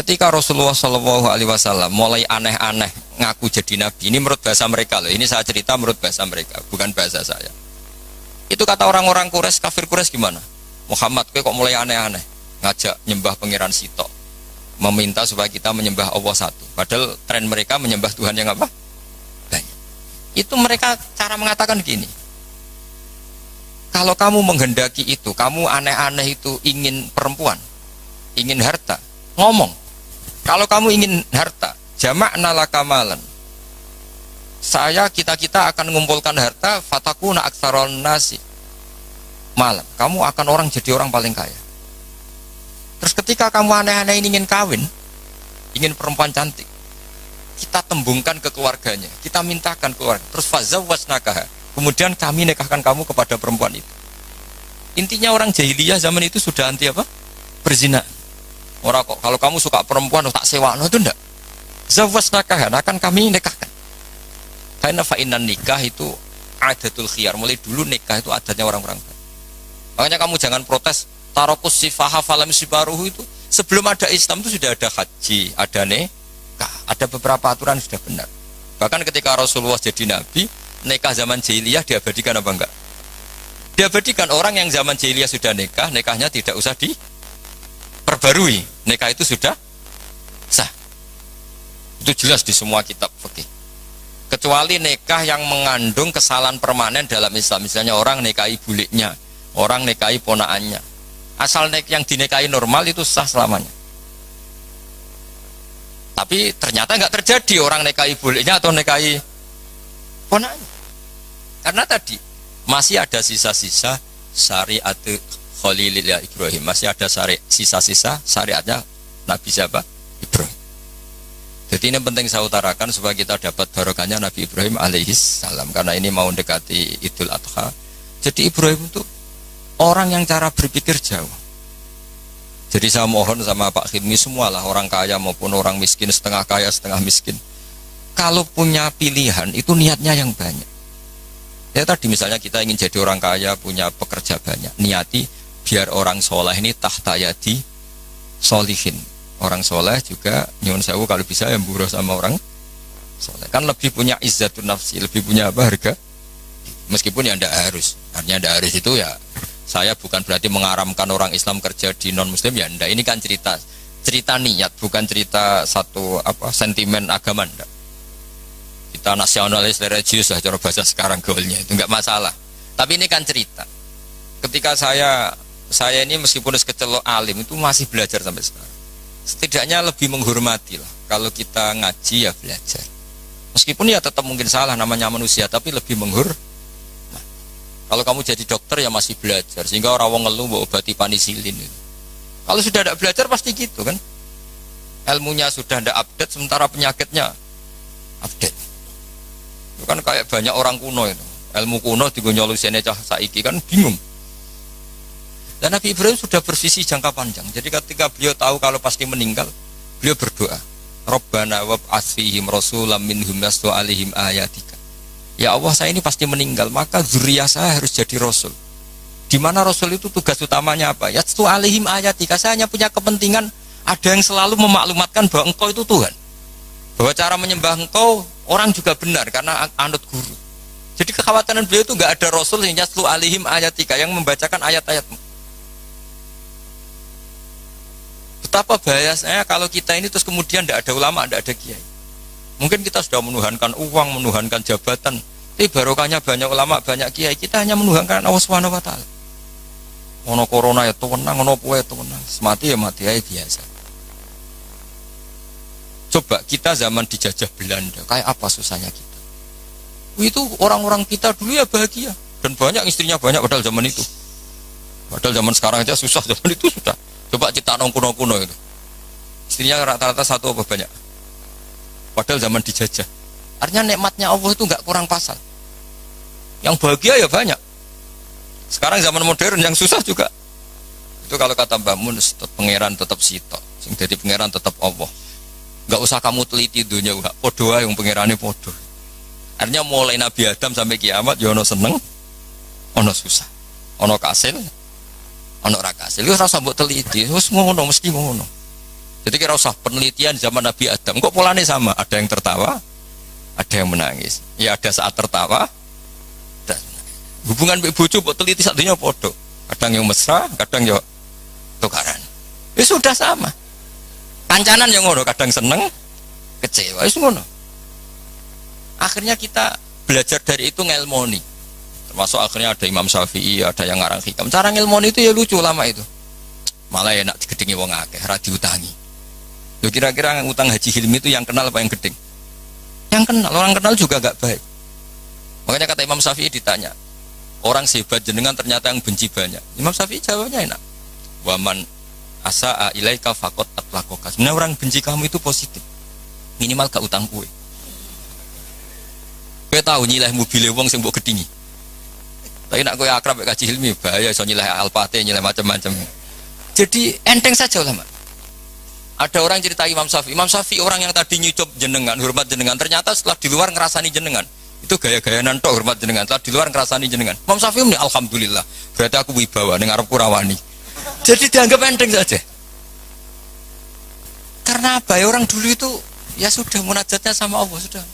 Speaker 2: Ketika Rasulullah SAW mulai aneh-aneh ngaku jadi nabi, ini menurut bahasa mereka loh. Ini saya cerita menurut bahasa mereka, bukan bahasa saya. Itu kata orang-orang Quraisy, kafir Quraisy gimana? Muhammad, kok mulai aneh-aneh ngajak nyembah pangeran Sitok, meminta supaya kita menyembah Allah satu. Padahal tren mereka menyembah Tuhan yang apa? Banyak. Itu mereka cara mengatakan gini. Kalau kamu menghendaki itu, kamu aneh-aneh itu ingin perempuan, ingin harta, ngomong. Kalau kamu ingin harta, jama'na laka malan. Kita akan mengumpulkan harta, fatakuna aktsaron nasi malam. Kamu akan orang jadi orang paling kaya. Terus ketika kamu aneh-aneh ingin kawin, ingin perempuan cantik, kita tembungkan ke keluarganya, kita mintakan keluarga. Terus fazawwajnakaha, kemudian kami nikahkan kamu kepada perempuan itu. Intinya orang jahiliyah zaman itu sudah anti apa? Berzina. Orang kok kalau kamu suka perempuan tak sewa, itu enggak. Zawwajnakaha, akan kami nikahkan. Karena fa'inan nikah itu adatul khiyar. Mulai dulu nikah itu adatnya orang-orang. Makanya kamu jangan protes. Tarokus sifaha falam sibaruhu itu sebelum ada Islam itu sudah ada haji, ada nikah, ada beberapa aturan sudah benar. Bahkan ketika Rasulullah jadi nabi, nikah zaman jahiliyah diabadikan apa enggak? Diabadikan. Orang yang zaman jahiliyah sudah nikah, nikahnya tidak usah diperbarui. Nikah itu sudah sah. Itu jelas di semua kitab fikih. Kecuali nikah yang mengandung kesalahan permanen dalam Islam. Misalnya orang nikahi buliknya, orang nikahi ponaannya. Asal yang dinikahi normal itu sah selamanya. Tapi ternyata nggak terjadi orang nikahi buliknya atau nikahi ponaannya. Karena tadi masih ada sisa-sisa syariat Khalilillah Ibrahim, masih ada sisa-sisa syariatnya Nabi siapa? Ibrahim. Jadi ini penting saya utarakan supaya kita dapat barokahnya Nabi Ibrahim alaihis salam, karena ini mau mendekati Idul Adha. Jadi Ibrahim itu orang yang cara berpikir jauh. Jadi saya mohon sama Pak Khidmi semualah, orang kaya maupun orang miskin, setengah kaya setengah miskin, kalau punya pilihan itu niatnya yang banyak. Ya tadi misalnya kita ingin jadi orang kaya, punya pekerja banyak, niati biar orang soleh ini tahta yadi solihin. Orang soleh juga nyuwun sewu kalau bisa yang buruh sama orang soleh, kan lebih punya izzatun nafsi, lebih punya apa, harga. Meskipun ya ndak harus, artinya ndak harus itu ya, saya bukan berarti mengaramkan orang Islam kerja di non muslim ya ndak. Ini kan cerita niat, bukan cerita satu apa sentimen agama ndak. Kita nasionalis religius lah cara bahasa sekarang gaulnya, itu enggak masalah. Tapi ini kan cerita. Ketika saya ini meskipun sekecelok alim itu masih belajar sampai sekarang. Setidaknya lebih menghormati lah. Kalau kita ngaji ya belajar. Meskipun ya tetap mungkin salah, namanya manusia, tapi lebih menghormati. Kalau kamu jadi dokter ya masih belajar, sehingga orang wong ngeluh mau obati penisilin. Kalau sudah tidak belajar pasti gitu kan. Ilmunya sudah tidak update, sementara penyakitnya update. Itu kan kayak banyak orang kuno itu. Ilmu kuno digonyolusiane cah saiki kan bingung. Dan Nabi Ibrahim sudah bervisi jangka panjang. Jadi ketika beliau tahu kalau pasti meninggal, beliau berdoa, Rabbana wab'ats fihim rasulam minhum yatlu 'alaihim ayatika. Ya Allah, saya ini pasti meninggal, maka zuriyah saya harus jadi rasul. Di mana rasul itu tugas utamanya apa? Yatlu 'alaihim ayatika. Saya hanya punya kepentingan ada yang selalu memaklumatkan bahwa engkau itu Tuhan. Bahwa cara menyembah engkau orang juga benar karena anut guru. Jadi kekhawatiran beliau itu enggak ada rasul yang yatlu 'alaihim ayatika yang membacakan ayat-ayatmu. Betapa bahayanya kalau kita ini terus kemudian tidak ada ulama, tidak ada kiai. Mungkin kita sudah menuhankan uang, menuhankan jabatan, tapi barokahnya banyak ulama, banyak kiai, kita hanya menuhankan Allah Subhanahu wa taala. Ono corona ya tenang, ono puwe tenang, mati ya mati aja biasa. Coba kita zaman dijajah Belanda, kayak apa susahnya kita? Itu orang-orang kita dulu ya bahagia dan banyak istrinya banyak padahal zaman itu. Padahal zaman sekarang aja susah, zaman itu sudah. Coba cipta kuno-kuno itu. Istrinya rata-rata satu apa banyak. Padahal zaman dijajah. Artinya nikmatnya Allah itu enggak kurang pasal. Yang bahagia ya banyak. Sekarang zaman modern yang susah juga. Itu kalau kata Mbah Mun, pangeran tetap sitok. Sing dadi pangeran tetap Allah. Enggak usah kamu teliti dunia, podo wae wong pangerane podo. Artinya mulai Nabi Adam sampai kiamat ya ono seneng, ono susah. Ono kasil, ono ra kasil. Wis ora usah mbok teliti, wis ngono mesti ngono. Jadi kira usah penelitian zaman Nabi Adam. Kok polanya sama? Ada yang tertawa, ada yang menangis. Ya ada saat tertawa. Dan hubungan mbek bojo mbok teliti sak dunya padha. Kadang yang mesra, kadang yo tukaran. Ya sudah sama. Kancanan yang ngono, kadang seneng, kecewa, wis ngono. Akhirnya kita belajar dari itu ngelmoni. Termasuk akhirnya ada Imam Syafi'i, ada yang ngarang hikam. Cara ngelmoni itu ya lucu lama itu. Malah enak digedingi wong akeh, ora diutangi. Loh kira-kira utang Haji Hilmi itu yang kenal apa yang gedeng? Yang kenal, orang kenal juga gak baik. Makanya kata Imam Syafi'i ditanya, orang sehebat jenengan ternyata yang benci banyak. Imam Syafi'i jawabnya enak. Waman asa'a ilaika faqad atlaqaka. Sebenarnya orang benci kamu itu positif. Minimal gak utang kue. Kowe tahu nyileh mobil wong sing mbok gedingi. Tapi nak kowe akrab mek Haji Hilmi bahaya iso nyileh Alphate, nyileh macam-macam. Jadi enteng saja ulama. Ada orang cerita Imam Syafi'i orang yang tadi nyucup jenengan, hormat jenengan, ternyata setelah di luar ngerasani jenengan. Itu gaya-gayaan tok hormat jenengan, setelah di luar ngerasani jenengan. Imam Syafi'i ini alhamdulillah, berarti aku wibawa ning arep kurawani. Jadi dianggap enteng saja. Karena apa ya, orang dulu itu ya sudah munajatnya sama Allah sudah.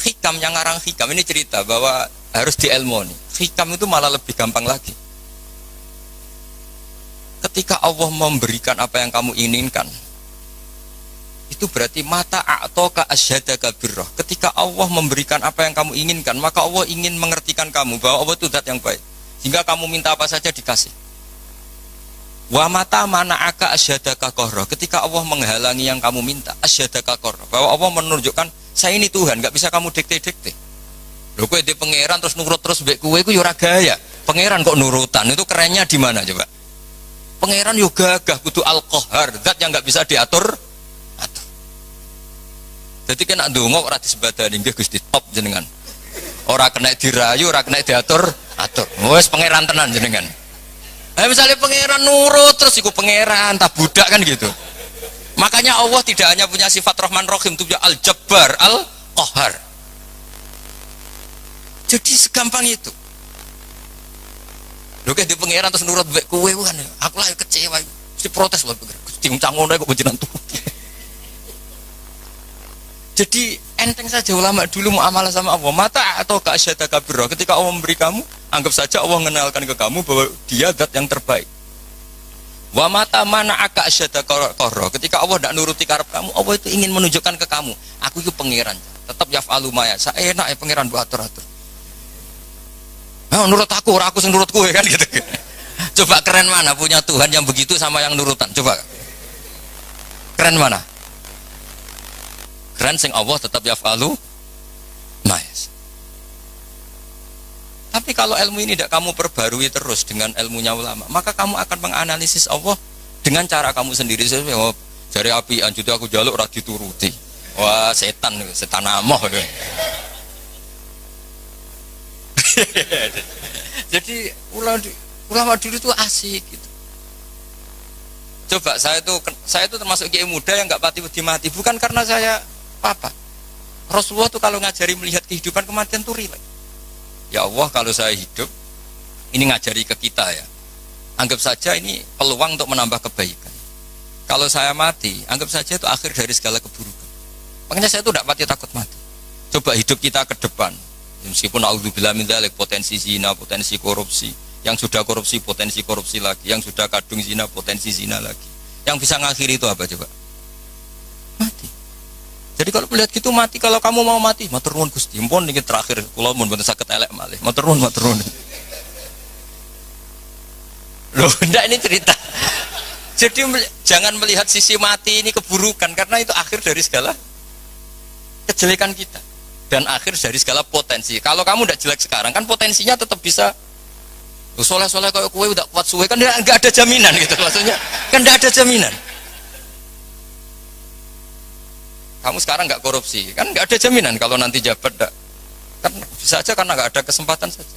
Speaker 2: Hikam yang ngarang hikam ini cerita bahwa harus dielmoni. Hikam itu malah lebih gampang lagi. Ketika Allah memberikan apa yang kamu inginkan, itu berarti mata a'toka asyhadaka birrah. Ketika Allah memberikan apa yang kamu inginkan, maka Allah ingin mengertikan kamu bahwa Allah itu zat yang baik. Sehingga kamu minta apa saja dikasih. Wa mata mana'aka asyhadaka qarra. Ketika Allah menghalangi yang kamu minta, asyhadaka qarra. Bahwa Allah menunjukkan saya ini Tuhan, enggak bisa kamu dikte-dikte. Lho kowe di pangeran terus nurut terus mbek kowe iku ya ora gaya. Pangeran kok nurutan, itu kerennya di mana coba? Pangeran yo gagah kudu al-qahar, zat yang enggak bisa diatur. Jadi kena ndonga ora disebadani nggih Gusti top jenengan. Ora kena dirayu, ora kena diatur, atur. Wis pangeran tenan jenengan. Misalnya pangeran nurut terus iku pangeran, tak budak kan gitu. Makanya Allah tidak hanya punya sifat Rahman Rahim, itu punya Al-Jabbar, Al-Qahar. Jadi segampang itu. Lho kayak di pangeran terus nurut mbek kowe kan. Aku lah kecewa. Mesti protes lho pangeran. Gusti ngono kok jenengan tuh. Jadi enteng saja ulama dulu muamalah sama Allah. Mata atau ka'asyadaka birra. Ketika Allah memberi kamu, anggap saja Allah mengenalkan ke kamu bahwa dia zat yang terbaik. Wa mata mana aka asyadaka qarra. Ketika Allah tidak nuruti karep kamu, Allah itu ingin menunjukkan ke kamu, aku itu pangeran. Tetap yaf'alu ma yasha. Enak ya pangeran buat atur-atur. Nah, nurut aku, ora aku sing nurut kowe kan gitu. Coba keren mana punya Tuhan yang begitu sama yang nurutan. Coba. Keren mana? Keren sing Allah tetap yaf'alu ma yasha. Tapi kalau ilmu ini tidak kamu perbarui terus dengan ilmunya ulama, maka kamu akan menganalisis Allah dengan cara kamu sendiri. Oh, jari api anjute aku jaluk ora dituruti. Wah, setan amoh. Jadi ulama dulu itu asik gitu. Coba saya itu termasuk kiai muda yang nggak mati, bukan karena saya apa. Rasulullah tuh kalau ngajari melihat kehidupan kematian tuh rileks. Ya Allah, kalau saya hidup ini ngajari ke kita ya. Anggap saja ini peluang untuk menambah kebaikan. Kalau saya mati, anggap saja itu akhir dari segala keburukan. Makanya saya tuh tidak takut mati. Coba hidup kita ke depan. Meskipun auzubillah min dzalik, potensi zina, potensi korupsi, yang sudah korupsi potensi korupsi lagi, yang sudah kadung zina potensi zina lagi. Yang bisa ngakhiri itu apa coba? Mati. Jadi kalau melihat gitu mati, kalau kamu mau mati, matur nuwun Gusti. Mpun niki terakhir kula mun mboten saged elek malih. Matur nuwun. Loh, ndak ini cerita. Jadi jangan melihat sisi mati ini keburukan, karena itu akhir dari segala kejelekan kita. Dan akhir dari segala potensi. Kalau kamu tidak jelek sekarang, kan potensinya tetap bisa soleh-soleh kayak kue udah kuat suwe, kan nggak ada jaminan gitu maksudnya. Kan nggak ada jaminan. Kamu sekarang nggak korupsi, kan nggak ada jaminan kalau nanti jabat dak. Kan bisa aja karena nggak ada kesempatan saja.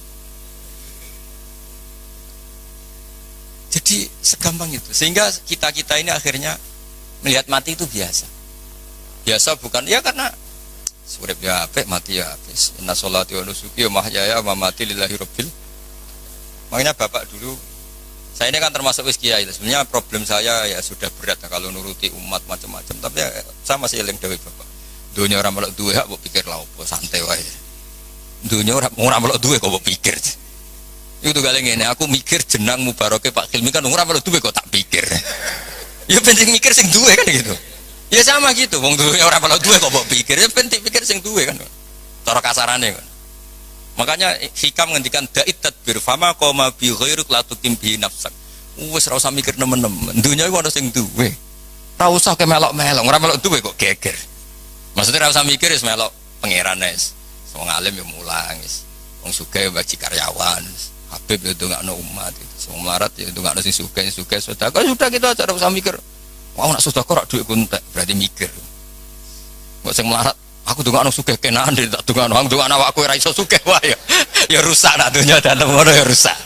Speaker 2: Jadi segampang itu. Sehingga kita ini akhirnya melihat mati itu biasa. Biasa bukan ya karena surip ya apik, mati ya habis. Inna sholati wa nusuki wa mahyaya wa mamati lillahi rabbil. Makanya bapak dulu, saya ini kan termasuk wis kiai. Sebenarnya problem saya ya sudah berat ya, kalau nuruti umat macam-macam. Tapi ya, saya masih eling dewe bapak. Dunia orang melok duwe kok pikir lah opo santai wae. Dunia orang melok duwe kok pikir. Itu gale ngene, aku mikir jenang mubaroke Pak Hilmi kan ora melok duwe kok tak pikir. Ya penting mikir sing duwe kan gitu. Ya sama gitu, wong duwe ora melok duwe kok pikir. Ya penting pikir sing duwe kan. Cara kasarane kan. Makanya hikam ngendikan da'it tadbir fama qoma bi ghairuk la tuqim bi nafsak. Wis ora usah mikir nemen-nemen. Dunya iku ana sing duwe. Ora usah ke melok-melok, ora melok duwe kok geger. Maksudnya ora usah mikir wis melok pangeran wis. Wong alim ya mulang wis. Wong sugih bagi karyawan. Habib ya ndongakno umat itu. Wong melarat ya ndongakno sing sugih sedekah. Sudah gitu aja ora usah mikir. Wah nak sedekah rak dhuwit kuntek, berarti mikir. Kok sing melarat aku ndongakno sugih kenaan tak ndongakno ndongakno awakku ora iso sugih wae ya. Ya rusak nak dunya dan ngono ya rusak.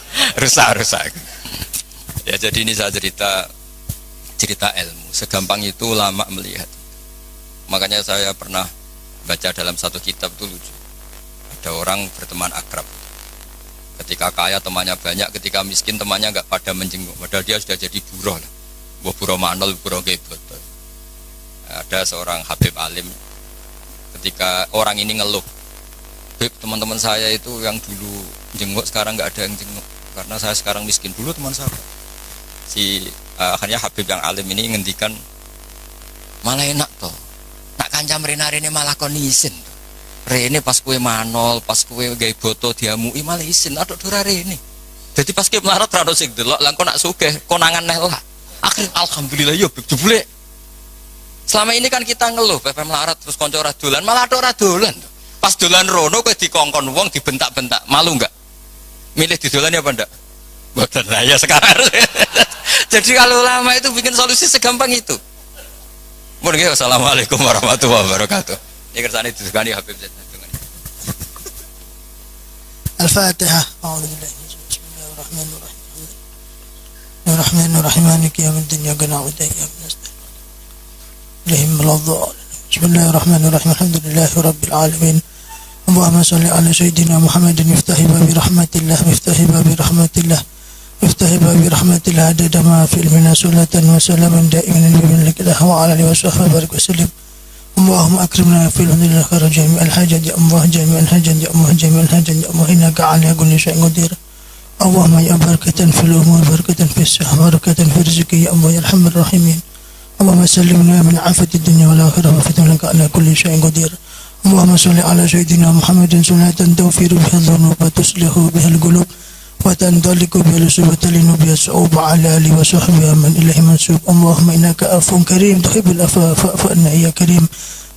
Speaker 2: Ya jadi ini saya cerita ilmu. Segampang itu ulama melihat. Makanya saya pernah baca dalam satu kitab itu lucu. Ada orang berteman akrab. Ketika kaya temannya banyak, ketika miskin temannya enggak pada menjenguk. Padahal dia sudah jadi buruh lah. Buruh manol, buruh gebet. Ada seorang Habib alim. Ketika orang ini ngeluh, Beb, teman-teman saya itu yang dulu jenguk sekarang nggak ada yang jenguk karena saya sekarang miskin. Dulu teman saya akhirnya Habib yang alim ini ngendikan malah enak toh, nak kancam rene malah kon isin rene pas kue manol, pas kue gawe boto diamui malah isin aduk dora rene. Jadi pas kue melarat rada sing delok lan kok nak sugih konangan neh lah. Akhirnya alhamdulillah yo Beb jebule. Selama ini kan kita ngeluh, Bapak melarat terus konco ora dolan, malah ada ora dolan. Pas dolan rono kowe dikongkon wong dibentak-bentak, malu enggak? Milih didolan ya apa enggak? Mboten lah ya sekarang. Jadi kalau ulama itu bikin solusi segampang itu. Mun nggih, assalamualaikum warahmatullahi wabarakatuh. Ini kersane disukani Habib Z.
Speaker 3: Al-Fatihah. A'udzubillahi bismillahirrahmanirrahim. Ar-Rahmanir-Rahim maliki yaumiddin iyyaka na'budu wa iyyaka nasta'in. بسم الله الرحمن الرحيم الحمد لله رب العالمين اللهم صل على سيدنا محمد مفتاح باب رحمة الله مفتاح باب رحمة الله مفتاح باب رحمة الله عدد ما في علمنا صلاة وسلاما دائما بملك الله وعلى آله وصحبه وبارك وسلم اللهم أكرمنا في الحمد خير جميع الحاجات يا الله جميع الحاجات يا الله جميع الحاجات يا الله إنك على كل شيء قدير اللهم يا بركة في الأمور بركة في الصحة بركة في الرزق يا الله يا أرحم الراحمين اللهم سلمنا من عافية الدنيا والآخرة وفتنك على كل شيء قدير اللهم صل على سيدنا محمد صلاة تغفر بها الذنوب وتصلح بها القلوب وتنطلق بها الأسبوع وتلين بها الصعوبة على آله وصحبه من إليه منسوب اللهم إنك عفو كريم تحب العفو فاعف عنا يا كريم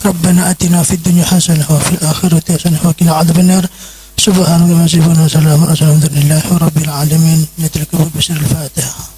Speaker 3: ربنا آتنا في الدنيا حسنة وفي الآخرة حسنة وقنا عذاب النار سبحانك اللهم وبحمدك وسلام على الحمد لله رب العالمين. نترك بشر الفاتحة.